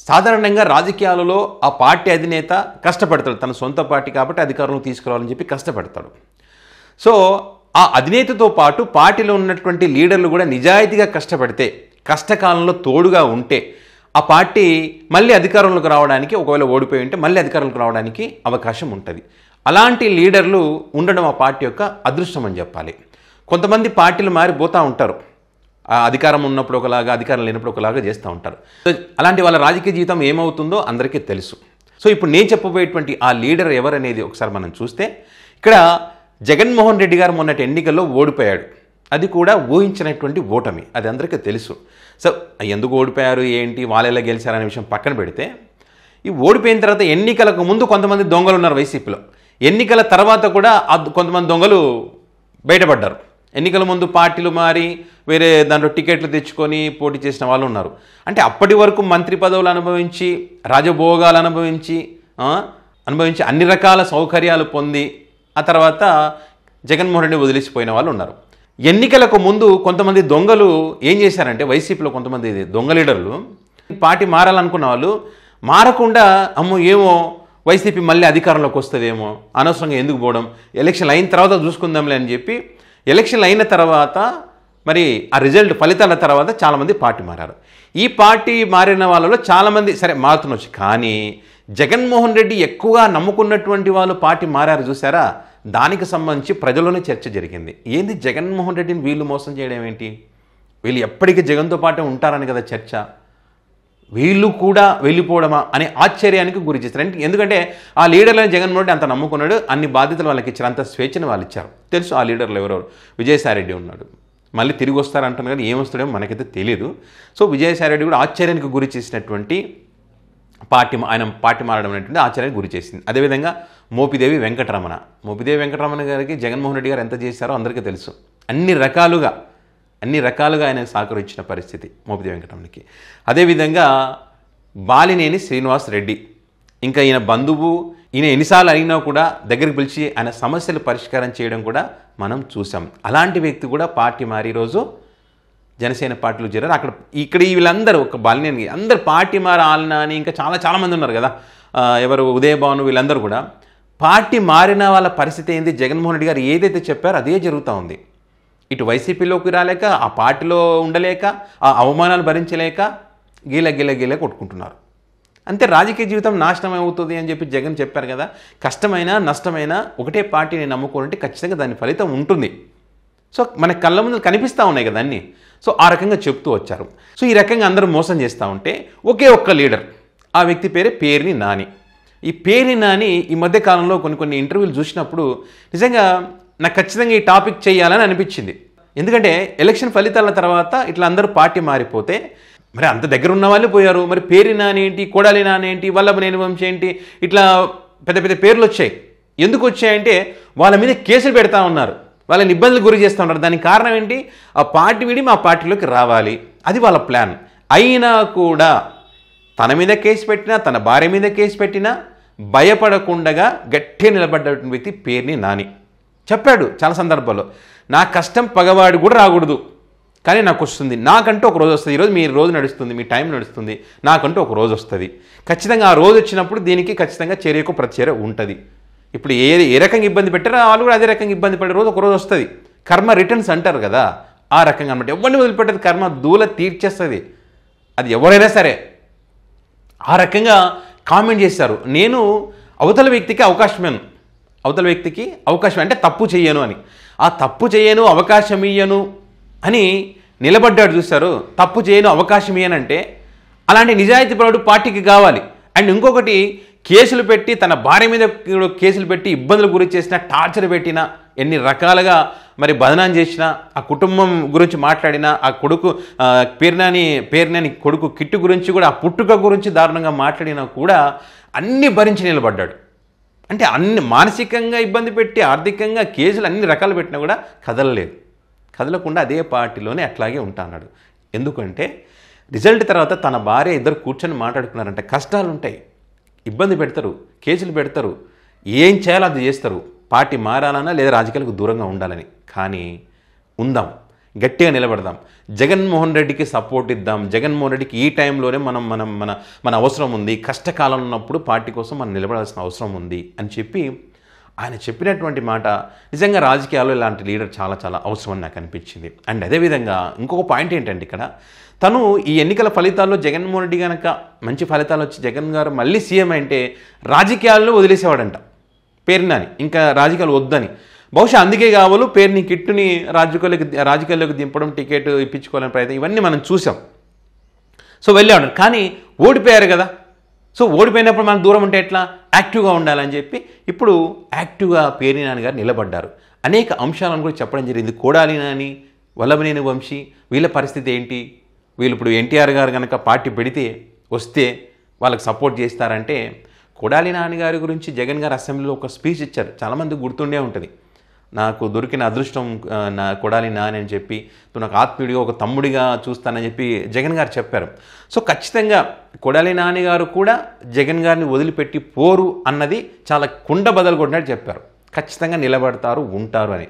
సాధారణంగా రాజకీయాలలో ఆ పార్టీ అధినేత కష్టపడతాడు. తన సొంత పార్టీ కాబట్టి అధికారంలో తీసుకురావాలని చెప్పి కష్టపడతాడు. సో ఆ అధినేతతో పాటు పార్టీలో ఉన్నటువంటి లీడర్లు కూడా నిజాయితీగా కష్టపడితే, కష్టకాలంలో తోడుగా ఉంటే ఆ పార్టీ మళ్ళీ అధికారంలోకి రావడానికి, ఒకవేళ ఓడిపోయి ఉంటే మళ్ళీ అధికారంలోకి రావడానికి అవకాశం ఉంటుంది. అలాంటి లీడర్లు ఉండడం ఆ పార్టీ యొక్క అదృష్టం అని చెప్పాలి. కొంతమంది పార్టీలు మారిపోతూ ఉంటారు. అధికారం ఉన్నప్పుడు ఒకలాగా, అధికారం లేనప్పుడు ఒకలాగా చేస్తూ ఉంటారు. అలాంటి వాళ్ళ రాజకీయ జీవితం ఏమవుతుందో అందరికీ తెలుసు. సో ఇప్పుడు నేను చెప్పబోయేటువంటి ఆ లీడర్ ఎవరనేది ఒకసారి మనం చూస్తే, ఇక్కడ జగన్మోహన్ రెడ్డి గారు మొన్నటి ఎన్నికల్లో ఓడిపోయాడు. అది కూడా ఊహించినటువంటి ఓటమి, అది అందరికీ తెలుసు. సో ఎందుకు ఓడిపోయారు, ఏంటి, వాళ్ళు ఎలా గెలిచారనే విషయం పక్కన పెడితే, ఈ ఓడిపోయిన తర్వాత ఎన్నికలకు ముందు కొంతమంది దొంగలు ఉన్నారు వైసీపీలో. ఎన్నికల తర్వాత కూడా కొంతమంది దొంగలు బయటపడ్డారు. ఎన్నికల ముందు పార్టీలు మారి వేరే దాంట్లో టికెట్లు తెచ్చుకొని పోటీ చేసిన వాళ్ళు ఉన్నారు. అంటే అప్పటి వరకు మంత్రి పదవులు అనుభవించి, రాజభోగాలు అనుభవించి అన్ని రకాల సౌకర్యాలు పొంది ఆ తర్వాత జగన్మోహన్ రెడ్డి వదిలేసిపోయిన వాళ్ళు ఉన్నారు. ఎన్నికలకు ముందు కొంతమంది దొంగలు ఏం చేశారంటే, వైసీపీలో కొంతమంది దొంగ లీడర్లు పార్టీ మారాలనుకున్న వాళ్ళు మారకుండా, అమ్మో ఏమో వైసీపీ మళ్ళీ అధికారంలోకి వస్తుందేమో, అనవసరంగా ఎందుకు పోవడం, ఎలక్షన్ అయిన తర్వాత చూసుకుందాంలే అని చెప్పి ఎలక్షన్లు అయిన తర్వాత మరి ఆ రిజల్ట్ ఫలితాల తర్వాత చాలామంది పార్టీ మారారు. ఈ పార్టీ మారిన వాళ్ళలో చాలామంది సరే మారుతుండొచ్చు, కానీ జగన్మోహన్ రెడ్డి ఎక్కువగా నమ్ముకున్నటువంటి వాళ్ళు పార్టీ మారారు చూసారా, దానికి సంబంధించి ప్రజల్లోనే చర్చ జరిగింది. ఏంది జగన్మోహన్ రెడ్డిని వీళ్ళు మోసం చేయడం ఏంటి, వీళ్ళు ఎప్పటికీ జగన్తో పాటే ఉంటారని కదా చర్చ, వీళ్ళు కూడా వెళ్ళిపోవడమా అనే ఆశ్చర్యానికి గురి చేస్తారు. ఎందుకంటే ఆ లీడర్లను జగన్మోహన్ రెడ్డి అంత నమ్ముకున్నాడు, అన్ని బాధ్యతలు వాళ్ళకి ఇచ్చారు, అంత స్వేచ్ఛను వాళ్ళు ఇచ్చారు. తెలుసు ఆ లీడర్లు ఎవరెవరు. విజయసాయిరెడ్డి ఉన్నాడు, మళ్ళీ తిరిగి వస్తారంటున్నారు కానీ ఏమొస్తాడేమో మనకైతే తెలియదు. సో విజయసాయిరెడ్డి కూడా ఆశ్చర్యానికి గురి చేసినటువంటి ఆయన పార్టీ మారడం అనేటువంటి ఆశ్చర్యానికి గురి చేసింది. అదేవిధంగా మోపిదేవి వెంకటరమణ గారికి జగన్మోహన్ రెడ్డి గారు ఎంత చేశారో అందరికీ తెలుసు. అన్ని రకాలుగా ఆయన సహకరించిన పరిస్థితి మోపిదేవి వెంకటరమణకి. అదేవిధంగా బాలినేని శ్రీనివాస్ రెడ్డి, ఇంకా ఈయన బంధువు, ఈయన ఎన్నిసార్లు అడిగినా కూడా దగ్గరికి పిలిచి ఆయన సమస్యలు పరిష్కారం చేయడం కూడా మనం చూసాం. అలాంటి వ్యక్తి కూడా పార్టీ మారి ఈరోజు జనసేన పార్టీలో చేరారు. ఇక్కడ వీళ్ళందరూ ఒక బాలినేని అందరు పార్టీ మారాలనా అని ఇంకా చాలామంది ఉన్నారు కదా, ఎవరు ఉదయభాను, వీళ్ళందరూ కూడా పార్టీ మారిన వాళ్ళ పరిస్థితి ఏంది, జగన్మోహన్ రెడ్డి గారు ఏదైతే చెప్పారో అదే జరుగుతూ ఉంది. ఇటు వైసీపీలోకి రాలేక, ఆ పార్టీలో ఉండలేక, ఆ అవమానాలు భరించలేక గీల కొట్టుకుంటున్నారు. అంతే, రాజకీయ జీవితం నాశనం అవుతుంది అని చెప్పి జగన్ చెప్పారు కదా. కష్టమైనా నష్టమైనా ఒకటే పార్టీని నమ్ముకోవాలంటే ఖచ్చితంగా దాని ఫలితం ఉంటుంది. సో మన కళ్ళ ముందు కనిపిస్తూ ఉన్నాయి కదా అన్నీ. సో ఆ రకంగా చెప్తూ వచ్చారు. సో ఈ రకంగా అందరూ మోసం చేస్తూ ఉంటే ఒకే ఒక్క లీడర్, ఆ వ్యక్తి పేరే పేర్ని నాని. ఈ పేర్ని నాని ఈ మధ్యకాలంలో కొన్ని ఇంటర్వ్యూలు చూసినప్పుడు నిజంగా నాకు ఖచ్చితంగా ఈ టాపిక్ చేయాలని అనిపించింది. ఎందుకంటే ఎలక్షన్ ఫలితాల తర్వాత ఇట్లా అందరూ పార్టీ మారిపోతే మరి అంత దగ్గర ఉన్న వాళ్ళు పోయారు. మరి పేర్ని నాని ఏంటి, కొడాలి నాని ఏంటి, వల్లభనేని వంశీ ఏంటి, ఇట్లా పెద్ద పేర్లు వచ్చాయి. ఎందుకు వచ్చాయంటే వాళ్ళ మీద కేసులు పెడతా ఉన్నారు, వాళ్ళని ఇబ్బందులు గురి చేస్తూ ఉన్నారు. దానికి కారణం ఏంటి, ఆ పార్టీ వీడి మా పార్టీలోకి రావాలి, అది వాళ్ళ ప్లాన్. అయినా కూడా తన మీద కేసు పెట్టినా, తన భార్య మీద కేసు పెట్టినా భయపడకుండా గట్టిగా నిలబడ్డ వ్యక్తి పేర్ని నాని. చెప్పాడు చాలా సందర్భాల్లో, నా కష్టం పగవాడు కూడా రాకూడదు, కానీ నాకు వస్తుంది, నాకంటూ ఒక రోజు వస్తుంది. ఈరోజు మీ రోజు నడుస్తుంది, మీ టైం నడుస్తుంది, నాకంటూ ఒక రోజు వస్తుంది. ఖచ్చితంగా ఆ రోజు వచ్చినప్పుడు దీనికి ఖచ్చితంగా చర్యకు ప్రతిచర్య ఉంటుంది. ఇప్పుడు ఏ రకంగా ఇబ్బంది పెట్టారో వాళ్ళు కూడా అదే రకంగా ఇబ్బంది పడే రోజు ఒక రోజు వస్తుంది. కర్మ రిటర్న్స్ అంటారు కదా, ఆ రకంగా అనమాట. ఎవరిని వదిలిపెట్టేది, కర్మ దూల తీర్చేస్తుంది, అది ఎవరైనా సరే. ఆ రకంగా కామెంట్ చేశారు. నేను అవతల వ్యక్తికి అవకాశం అంటే తప్పు చెయ్యను అని, ఆ తప్పు చేయను అవకాశం ఇయ్యను అని నిలబడ్డాడు చూశారు. తప్పు చేయను అవకాశం ఇయ్యనంటే అలాంటి నిజాయితీపరుడు పార్టీకి కావాలి. అండ్ ఇంకొకటి, కేసులు పెట్టి తన భార్య మీద కేసులు పెట్టి ఇబ్బందులు గురి చేసిన, టార్చర్ పెట్టిన, ఎన్ని రకాలుగా మరి బదనాం చేసిన, ఆ కుటుంబం గురించి మాట్లాడిన, ఆ కొడుకు పేర్నాని కొడుకు కిట్టు గురించి కూడా, ఆ పుట్టుక గురించి దారుణంగా మాట్లాడినా కూడా అన్ని భరించి నిలబడ్డాడు. అంటే అన్ని మానసికంగా ఇబ్బంది పెట్టి, ఆర్థికంగా కేసులు అన్ని రకాలు పెట్టినా కూడా కదలకుండా అదే పార్టీలోనే అట్లాగే ఉంటాడు. ఎందుకంటే రిజల్ట్ తర్వాత తన భార్య ఇద్దరు కూర్చొని మాట్లాడుకున్నారంటే కష్టాలు ఉంటాయి, ఇబ్బంది పెడతారు, కేసులు పెడతారు, ఏం చేయాలో అది చేస్తారు, పార్టీ మారాలన్నా లేదా రాజకీయాలకు దూరంగా ఉండాలని. కానీ ఉందాం, గట్టిగా నిలబడదాం, జగన్మోహన్ రెడ్డికి సపోర్ట్ ఇద్దాం, జగన్మోహన్ రెడ్డికి ఈ టైంలోనే మనం మనం మన మన అవసరం ఉంది, కష్టకాలం ఉన్నప్పుడు పార్టీ కోసం మనం నిలబడాల్సిన అవసరం ఉంది అని చెప్పి ఆయన చెప్పినటువంటి మాట నిజంగా రాజకీయాల్లో ఇలాంటి లీడర్ చాలా చాలా అవసరం అని నాకు అనిపించింది. అండ్ అదేవిధంగా ఇంకొక పాయింట్ ఏంటంటే ఇక్కడ తను ఈ ఎన్నికల ఫలితాల్లో జగన్మోహన్ రెడ్డి కనుక మంచి ఫలితాలు వచ్చి జగన్ గారు మళ్ళీ సీఎం అంటే రాజకీయాల్లో వదిలేసేవాడంట పేరుని అని, ఇంకా రాజకీయాలు వద్దని. బహుశా అందుకే కావాలు పేరుని కిట్టుని రాజకీయాల్లోకి దింపడం, టికెట్ ఇప్పించుకోవాలని ప్రయత్నం ఇవన్నీ మనం చూసాం. సో వెళ్ళాడు, కానీ ఓడిపోయారు కదా. సో ఓడిపోయినప్పుడు మనం దూరం ఉంటే ఎట్లా, యాక్టివ్గా ఉండాలని చెప్పి ఇప్పుడు యాక్టివ్గా పేర్ని నాని గారు నిలబడ్డారు. అనేక అంశాలను కూడా చెప్పడం జరిగింది. కొడాలి నాని, వల్లభనేని వంశీ వీళ్ళ పరిస్థితి ఏంటి, వీళ్ళు ఇప్పుడు ఎన్టీఆర్ గారు కనుక పార్టీ పెడితే వస్తే వాళ్ళకి సపోర్ట్ చేస్తారంటే, కొడాలి నాని గారి గురించి జగన్ గారు అసెంబ్లీలో ఒక స్పీచ్ ఇచ్చారు, చాలామంది గుర్తుండే ఉంటుంది. నాకు దొరికిన అదృష్టం నా కొడాలి నాని అని చెప్పి, నాకు ఆత్మీయుడిగా ఒక తమ్ముడిగా చూస్తానని చెప్పి జగన్ గారు చెప్పారు. సో ఖచ్చితంగా కొడాలి నాని గారు కూడా జగన్ గారిని వదిలిపెట్టి పోరు అన్నది చాలా కుండ బదలు కొట్టినట్టు చెప్పారు. ఖచ్చితంగా నిలబడతారు, ఉంటారు అని.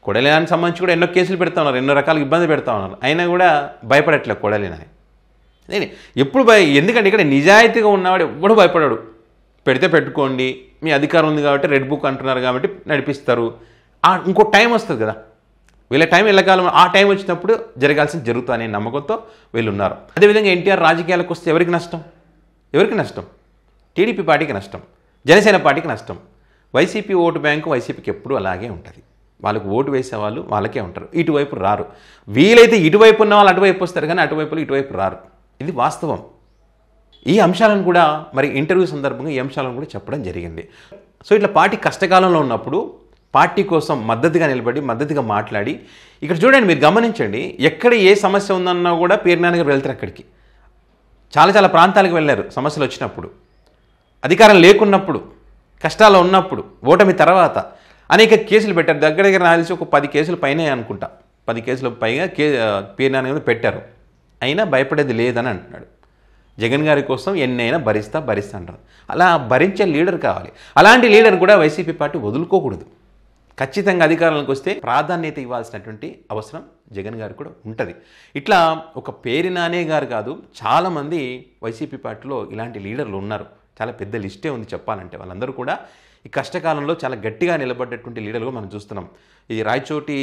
కొడాలి నాని సంబంధించి కూడా ఎన్నో కేసులు పెడతా ఉన్నారు, ఎన్నో రకాల ఇబ్బంది పెడతా ఉన్నారు, అయినా కూడా భయపడట్లేదు కొడాలి నాని. ఎప్పుడు ఎందుకంటే ఇక్కడ నిజాయితీగా ఉన్నవాడు ఎప్పుడు భయపడాడు. పెడితే పెట్టుకోండి, మీ అధికారం ఉంది కాబట్టి, రెడ్ బుక్ అంటున్నారు కాబట్టి నడిపిస్తారు. ఇంకో టైం వస్తుంది కదా, వీళ్ళ టైం వెళ్ళకాలం, ఆ టైం వచ్చినప్పుడు జరగాల్సింది జరుగుతాయనే నమ్మకంతో వీళ్ళు ఉన్నారు. అదేవిధంగా ఎన్టీఆర్ రాజకీయాలకు వస్తే ఎవరికి నష్టం, ఎవరికి నష్టం? టీడీపీ పార్టీకి నష్టం, జనసేన పార్టీకి నష్టం. వైసీపీ ఓటు బ్యాంకు వైసీపీకి ఎప్పుడూ అలాగే ఉంటుంది. వాళ్ళకు ఓటు వేసేవాళ్ళు వాళ్ళకే ఉంటారు, ఇటువైపు రారు. వీలైతే ఇటువైపు ఉన్న వాళ్ళు అటువైపు వస్తారు, కానీ అటువైపులు ఇటువైపు రారు. ఇది వాస్తవం. ఈ అంశాలను కూడా మరి ఇంటర్వ్యూ సందర్భంగా ఈ అంశాలను కూడా చెప్పడం జరిగింది. సో ఇట్లా పార్టీ కష్టకాలంలో ఉన్నప్పుడు పార్టీ కోసం మద్దతుగా నిలబడి, మద్దతుగా మాట్లాడి, ఇక్కడ చూడండి మీరు గమనించండి, ఎక్కడ ఏ సమస్య ఉందన్నా కూడా పేర్ని నాని గారు వెళ్తారు అక్కడికి. చాలా చాలా ప్రాంతాలకు వెళ్ళారు సమస్యలు వచ్చినప్పుడు, అధికారం లేకున్నప్పుడు, కష్టాలు ఉన్నప్పుడు, ఓటమి తర్వాత అనేక కేసులు పెట్టారు. దగ్గర దగ్గర నాకు తెలిసి ఒక 10 కేసులు పైనే అనుకుంటా, 10 కేసుల పైగా పేర్ని నాని గారు పెట్టారు. అయినా భయపడేది లేదని అంటున్నాడు. జగన్ గారి కోసం ఎన్నైనా భరిస్తా అంటారు. అలా భరించే లీడర్ కావాలి. అలాంటి లీడర్ కూడా వైసీపీ పార్టీ వదులుకోకూడదు. ఖచ్చితంగా అధికారంలోకి వస్తే ప్రాధాన్యత ఇవ్వాల్సినటువంటి అవసరం జగన్ గారికి కూడా ఉంటుంది. ఇట్లా ఒక పేర్ని నాని గారు కాదు, చాలామంది వైసీపీ పార్టీలో ఇలాంటి లీడర్లు ఉన్నారు. చాలా పెద్ద లిస్టే ఉంది చెప్పాలంటే. వాళ్ళందరూ కూడా ఈ కష్టకాలంలో చాలా గట్టిగా నిలబడ్డటువంటి లీడర్లుగా మనం చూస్తున్నాం. ఈ రాయచోటి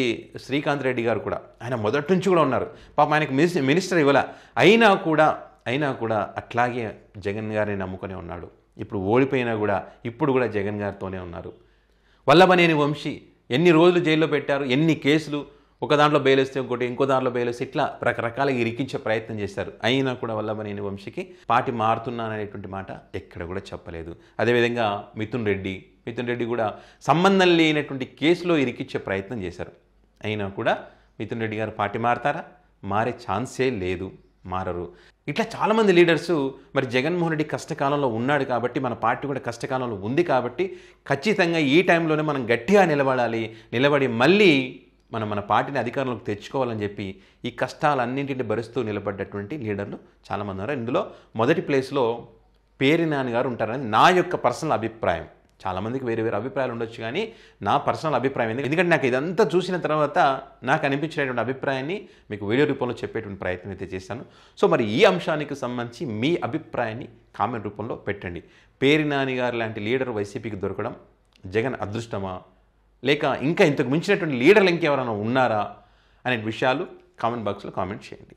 శ్రీకాంత్ రెడ్డి గారు కూడా, ఆయన మొదటి నుంచి కూడా ఉన్నారు. పాపం ఆయనకు మినిస్టర్ ఇవ్వాల, అయినా కూడా అట్లాగే జగన్ గారిని నమ్ముకొని ఉన్నాడు. ఇప్పుడు ఓడిపోయినా కూడా ఇప్పుడు కూడా జగన్ గారితోనే ఉన్నారు. వల్లభనేని వంశీ ఎన్ని రోజులు జైల్లో పెట్టారు, ఎన్ని కేసులు, ఒక దాంట్లో బెయిల్ వస్తే ఇంకో దాంట్లో బెయిల్ వస్తే ఇట్లా రకరకాలుగా ఇరికించే ప్రయత్నం చేశారు. అయినా కూడా వల్లభనేని వంశీకి పార్టీ మారుతున్నాననేటువంటి మాట ఎక్కడ కూడా చెప్పలేదు. అదేవిధంగా మిథున్ రెడ్డి కూడా సంబంధం లేనటువంటి కేసులో ఇరికించే ప్రయత్నం చేశారు. అయినా కూడా మిథున్ రెడ్డి గారు పార్టీ మారతారా? మారే ఛాన్సే లేదు, మారరు. ఇట్లా చాలామంది లీడర్సు మరి జగన్మోహన్ రెడ్డి కష్టకాలంలో ఉన్నాడు కాబట్టి, మన పార్టీ కూడా కష్టకాలంలో ఉంది కాబట్టి ఖచ్చితంగా ఈ టైంలోనే మనం గట్టిగా నిలబడి మళ్ళీ మన పార్టీని అధికారంలోకి తెచ్చుకోవాలని చెప్పి ఈ కష్టాలన్నింటినీ భరిస్తూ నిలబడ్డటువంటి లీడర్లు చాలామంది ఉన్నారు. ఇందులో మొదటి ప్లేస్లో పేర్ని నాని గారు ఉంటారని నా యొక్క పర్సనల్ అభిప్రాయం. చాలామందికి వేరే అభిప్రాయాలు ఉండొచ్చు, కానీ నా పర్సనల్ అభిప్రాయం ఎందుకంటే నాకు ఇదంతా చూసిన తర్వాత నాకు అనిపించినటువంటి అభిప్రాయాన్ని మీకు వీడియో రూపంలో చెప్పేటువంటి ప్రయత్నం అయితే చేశాను. సో మరి ఈ అంశానికి సంబంధించి మీ అభిప్రాయాన్ని కామెంట్ రూపంలో పెట్టండి. పేర్ని నాని గారు లాంటి లీడర్ వైసీపీకి దొరకడం జగన్ అదృష్టమా, లేక ఇంకా ఇంతకు మించినటువంటి లీడర్లు ఇంకెవరైనా ఉన్నారా అనే విషయాలు కామెంట్ బాక్స్లో కామెంట్ చేయండి.